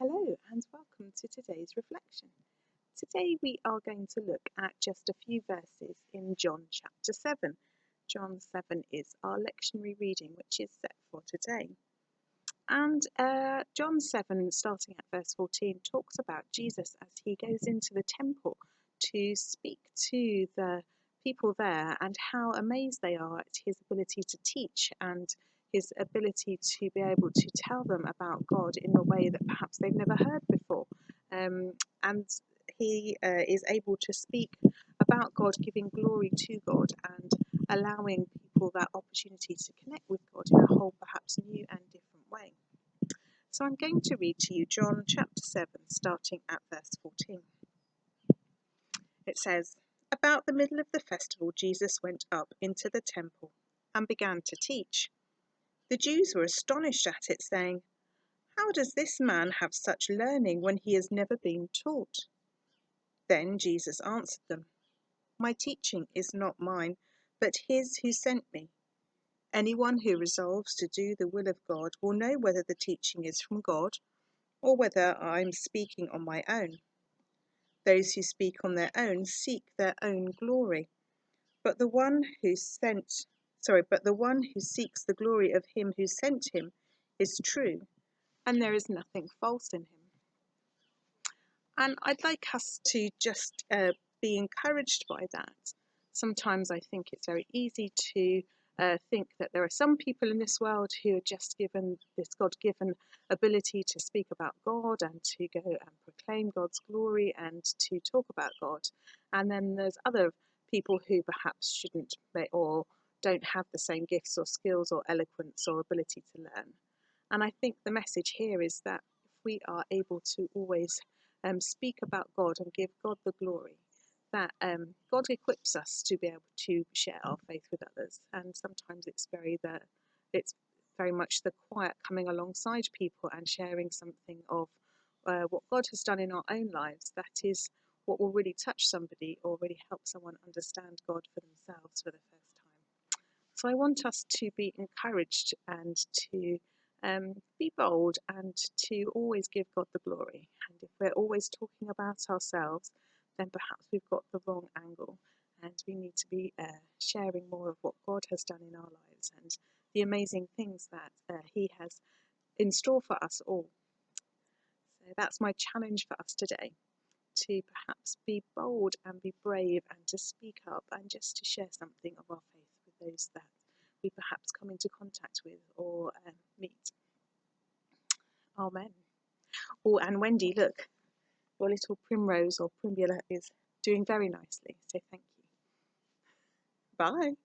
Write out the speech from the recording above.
Hello and welcome to today's reflection. Today we are going to look at just a few verses in John chapter 7. John 7 is our lectionary reading which is set for today. And John 7, starting at verse 14, talks about Jesus as he goes into the temple to speak to the people there and how amazed they are at his ability to teach and his ability to be able to tell them about God in a way that perhaps they've never heard before. And he is able to speak about God, giving glory to God and allowing people that opportunity to connect with God in a whole perhaps new and different way. So I'm going to read to you John chapter 7, starting at verse 14. It says, "About the middle of the festival, Jesus went up into the temple and began to teach. The Jews were astonished at it, saying, 'How does this man have such learning when he has never been taught?' Then Jesus answered them, 'My teaching is not mine, but his who sent me. Anyone who resolves to do the will of God will know whether the teaching is from God or whether I'm speaking on my own. Those who speak on their own seek their own glory, but the one who seeks the glory of him who sent him is true, and there is nothing false in him.'" And I'd like us to just be encouraged by that. Sometimes I think it's very easy to think that there are some people in this world who are just given this God-given ability to speak about God and to go and proclaim God's glory and to talk about God. And then there's other people who perhaps shouldn't or don't have the same gifts or skills or eloquence or ability to learn. And I think the message here is that if we are able to always speak about God and give God the glory, that God equips us to be able to share our faith with others. And sometimes it's very much the quiet coming alongside people and sharing something of what God has done in our own lives. That is what will really touch somebody or really help someone understand God for themselves for the first time. So I want us to be encouraged and to be bold and to always give God the glory. And if we're always talking about ourselves, then perhaps we've got the wrong angle, and we need to be sharing more of what God has done in our lives and the amazing things that he has in store for us all. So that's my challenge for us today, to perhaps be bold and be brave and to speak up and just to share something of our faith with those that we perhaps come into contact with or meet. Amen. Oh, and Wendy, look, your little primrose or primula is doing very nicely, so thank you. Bye.